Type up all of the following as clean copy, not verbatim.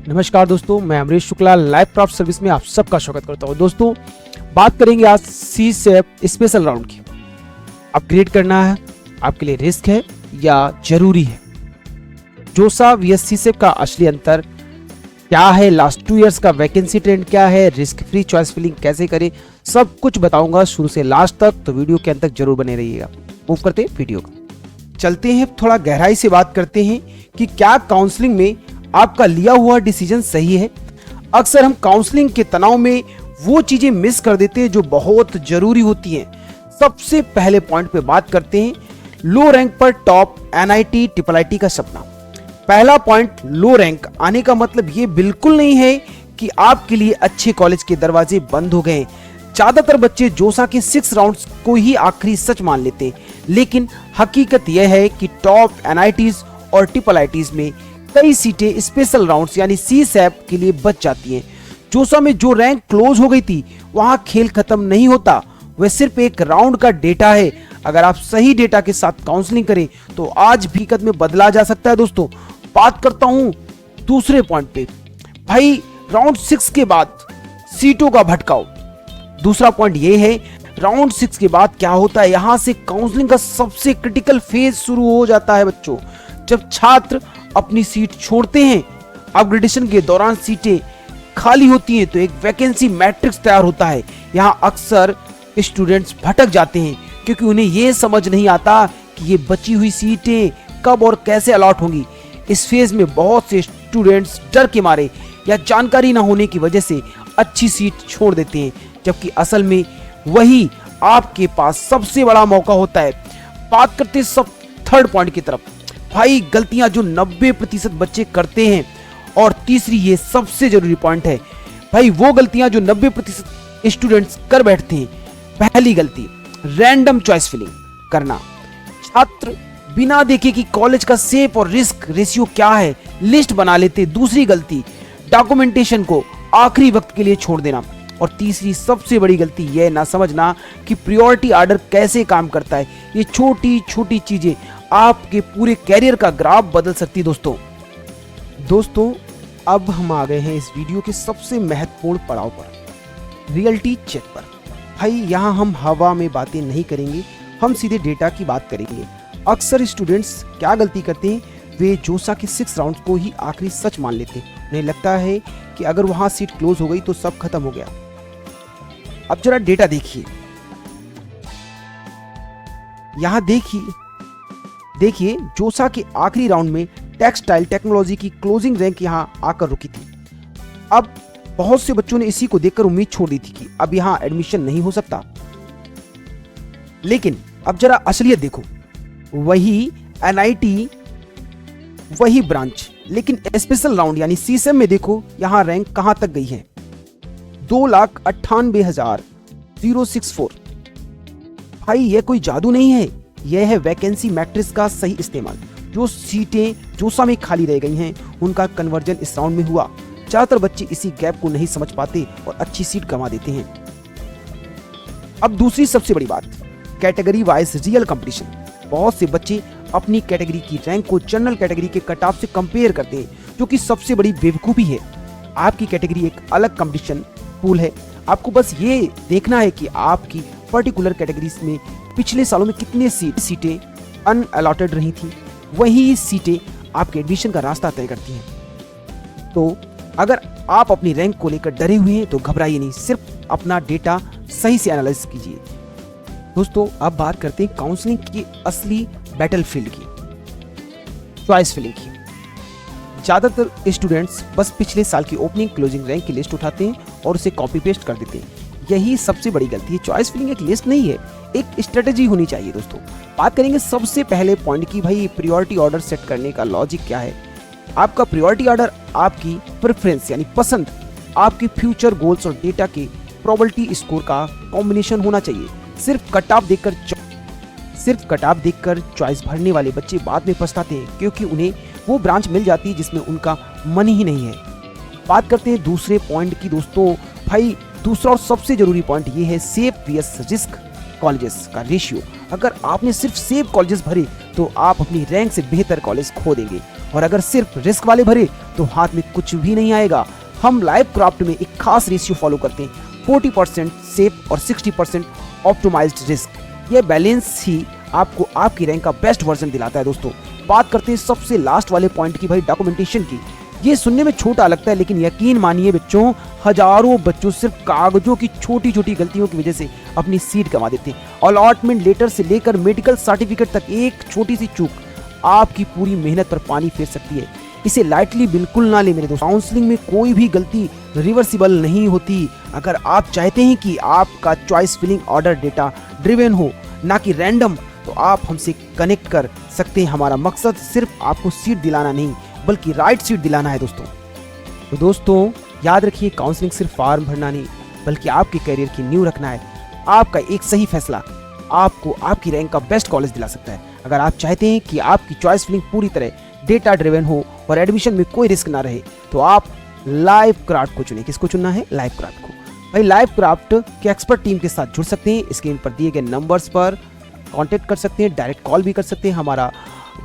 नमस्कार दोस्तों, मैं Amrish Shukla live craft service में आप सबका स्वागत करता हूं। दोस्तों, बात करेंगे आज सी सेप स्पेशल राउंड की। अपग्रेड करना है, आपके लिए रिस्क है या जरूरी है? जोसा वीएस सी सेप का असली अंतर क्या है, लास्ट 2 इयर्स का वैकेंसी ट्रेंड क्या है, रिस्क फ्री चॉइस फिलिंग कैसे करें, सब कुछ बताऊंगा शुरू से लास्ट तक, तो वीडियो के अंत तक जरूर बने रहिएगा। मूव करते हैं वीडियो को, चलते हैं थोड़ा गहराई से बात करते हैं कि क्या काउंसलिंग में आपका लिया हुआ डिसीजन सही है। अक्सर हम काउंसलिंग के तनाव में वो चीजें मिस कर देते हैं जो बहुत जरूरी होती हैं। सबसे पहले पॉइंट पे बात करते हैं लो रैंक पर टॉप एनआईटी ट्रिपल आईटी का सपना। पहला पॉइंट, लो रैंक आने का मतलब ये बिल्कुल नहीं है कि आपके लिए अच्छे कॉलेज के दरवाजे बंद हो गए। ज्यादातर बच्चे जोसा के 6 राउंड्स को ही आखिरी सच मान लेते हैं, लेकिन हकीकत यह है कि टॉप एनआईटीज और ट्रिपल आईटीज में कई सीटें स्पेशल राउंड्स यानी सी सैप के लिए बच जाती हैं। जोसा में जो रैंक क्लोज हो गई थी, वहां खेल खत्म नहीं होता, वह सिर्फ एक राउंड का डेटा है। अगर आप सही डेटा के साथ काउंसलिंग करें तो आज भी हकीकत में बदला जा सकता है। दोस्तों, बात करता हूं दूसरे पॉइंट पे, भाई राउंड 6 के बाद सीटों का भटकाव। दूसरा पॉइंट ये है, राउंड 6 के बाद क्या होता है, यहां से काउंसलिंग का सबसे क्रिटिकल फेज शुरू हो जाता है बच्चों। जब छात्र अपनी सीट छोड़ते हैं, अपग्रेडेशन के दौरान सीटें खाली होती हैं, तो एक वैकेंसी मैट्रिक्स तैयार होता है। यहां अक्सर स्टूडेंट्स भटक जाते हैं क्योंकि उन्हें यह समझ नहीं आता कि ये बची हुई सीटें कब और कैसे अलॉट होंगी। इस फेज में बहुत से स्टूडेंट्स डर के मारे या जानकारी ना होने की वजह से अच्छी सीट छोड़ देते हैं, जबकि असल में वही आपके पास सबसे बड़ा मौका होता है। बात करते हैं सब थर्ड पॉइंट की तरफ, भाई गलतियां जो 90% बच्चे करते हैं। और तीसरी, ये सबसे जरूरी पॉइंट है, भाई वो गलतियां जो 90% स्टूडेंट्स कर बैठते हैं। पहली गलती, रैंडम चॉइस फिलिंग करना। छात्र बिना देखे कि कॉलेज का सेफ और रिस्क रेशियो क्या है लिस्ट बना लेते। दूसरी गलती, डॉक्यूमेंटेशन को आखिरी वक्त के लिए छोड़ देना। और तीसरी सबसे बड़ी गलती, यह ना समझना कि प्रायोरिटी ऑर्डर कैसे काम करता है। ये छोटी छोटी चीजें आपके पूरे कैरियर का ग्राफ बदल सकती है। दोस्तों, अब हम आ गए हैं इस वीडियो के सबसे महत्वपूर्ण पड़ाव पर, रियलिटी चेक पर। भाई यहाँ हम हवा में बातें नहीं करेंगे, हम सीधे डेटा की बात करेंगे। अक्सर स्टूडेंट्स क्या गलती करते हैं, वे जोसा के 6 राउंड को ही आखिरी सच मान लेते हैं। उन्हें लगता है कि अगर वहां सीट क्लोज हो गई तो सब खत्म हो गया। अब जरा डेटा देखिए, यहां देखिए जोसा के आखिरी राउंड में टेक्सटाइल टेक्नोलॉजी की क्लोजिंग रैंक यहां आकर रुकी थी। अब बहुत से बच्चों ने इसी को देखकर उम्मीद छोड़ दी थी कि अब यहां एडमिशन नहीं हो सकता। लेकिन अब जरा असलियत देखो, वही एनआईटी वही ब्रांच, लेकिन स्पेशल राउंड यानी सीसेम में देखो यहां रैंक कहां तक गई है, 2,98,064। भाई यह कोई जादू नहीं है, यह है वैकेंसी मैट्रिक्स का सही इस्तेमाल। जो सीटें जोसा में खाली रह गई हैं, उनका कन्वर्जन इस राउंड में हुआ। ज्यादातर बच्चे इसी गैप को नहीं समझ पाते और अच्छी सीट गंवा देते हैं। अब दूसरी सबसे बड़ी बात, कैटेगरी वाइज रियल कंपटीशन। बहुत से बच्चे अपनी कैटेगरी की रैंक को जनरल कैटेगरी के कट ऑफ से कंपेयर करते हैं, जो कि सबसे बड़ी बेवकूफी है। आपकी कैटेगरी एक अलग कंपटीशन पूल है। आपको बस ये देखना है कि आपकी पर्टिकुलर कैटेगरीज में पिछले सालों में कितने सीटें अनअलॉटेड रही थी। वही सीटें आपके एडमिशन का रास्ता तय करती हैं। तो अगर आप अपनी रैंक को लेकर डरे हुए हैं तो घबराइए नहीं, सिर्फ अपना डेटा सही से एनालाइज कीजिए। दोस्तों, अब बात करते हैं काउंसलिंग की असली बैटलफील्ड की, चॉइस फिलिंग की। ज्यादातर स्टूडेंट्स बस पिछले साल की ओपनिंग क्लोजिंग रैंक की लिस्ट उठाते हैं और उसे कॉपी पेस्ट कर देते हैं। यही सबसे बड़ी गलती है। चॉइस फिलिंग एक लिस्ट नहीं है, एक स्ट्रेटेजी होनी चाहिए। दोस्तों, बात करेंगे सबसे पहले पॉइंट की, भाई प्रायोरिटी ऑर्डर सेट करने का लॉजिक क्या है। आपका प्रायोरिटी ऑर्डर आपकी प्रेफरेंस यानी पसंद, आपके फ्यूचर गोल्स और डेटा के प्रोबेबिलिटी स्कोर का कॉम्बिनेशन होना चाहिए। सिर्फ कट ऑफ देखकर चॉइस भरने वाले बच्चे बाद में पछताते हैं, क्योंकि उन्हें वो ब्रांच मिल जाती है जिसमें उनका मन ही नहीं है। बात करते हैं दूसरे पॉइंट की। दोस्तों, भाई दूसरा और सबसे जरूरी पॉइंट ये है सेफ वीएस रिस्क कॉलेजेस का रेशियो। अगर आपने सिर्फ सेफ कॉलेजेस भरे तो आप अपनी रैंक से बेहतर कॉलेज खो देंगे। और अगर सिर्फ रिस्क वाले भरे तो हाथ में कुछ भी नहीं आएगा। हम लाइव क्राफ्ट में एक खास रेशियो फॉलो करते हैं, 40% सेफ और 60% ऑप्टिमाइज्ड रिस्क। यह बैलेंस ही आपको आपकी रैंक का बेस्ट वर्जन दिलाता है। दोस्तों बात करते हैं सबसे लास्ट वाले पॉइंट की, भाई डॉक्यूमेंटेशन की। ये सुनने में छोटा लगता है लेकिन यकीन मानिए बच्चों, हजारों बच्चों सिर्फ कागजों की छोटी छोटी गलतियों की वजह से अपनी सीट गंवा देते हैं। अलॉटमेंट लेटर से लेकर मेडिकल सर्टिफिकेट तक एक छोटी सी चूक आपकी पूरी मेहनत पर पानी फेर सकती है। इसे लाइटली बिल्कुल ना ले मेरे दोस्त। काउंसलिंग में कोई भी गलती रिवर्सिबल नहीं होती। अगर आप चाहते हैं कि आपका choice filling order data driven हो, ना कि रैंडम, तो आप हमसे कनेक्ट कर सकते हैं। हमारा मकसद सिर्फ आपको सीट दिलाना नहीं बल्कि राइट सीट दिलाना है दोस्तों। तो दोस्तों याद रखिए, काउंसलिंग सिर्फ फॉर्म भरना नहीं बल्कि आपके करियर की नींव रखना है। आपका एक सही फैसला आपको आपकी रैंक का बेस्ट कॉलेज दिला सकता है। अगर आप चाहते हैं कि आपकी चॉइस फिलिंग पूरी तरह डेटा ड्रिवन हो और एडमिशन में कोई रिस्क ना रहे, तो आप लाइव क्राफ्ट को चुनें। किसको चुनना है? लाइव क्राफ्ट को। भाई लाइव क्राफ्ट के एक्सपर्ट टीम के साथ जुड़ सकते हैं। स्क्रीन पर दिए गए नंबर्स पर कांटेक्ट कर सकते हैं, डायरेक्ट कॉल भी कर सकते हैं। हमारा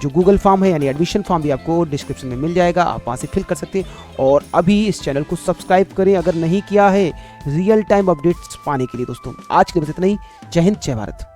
जो गूगल फॉर्म है यानी एडमिशन फॉर्म भी आपको डिस्क्रिप्शन में मिल जाएगा, आप वहाँ से फिल कर सकते हैं। और अभी इस चैनल को सब्सक्राइब करें अगर नहीं किया है, रियल टाइम अपडेट्स पाने के लिए। दोस्तों आज के लिए बस इतना ही। जय हिंद, जय भारत।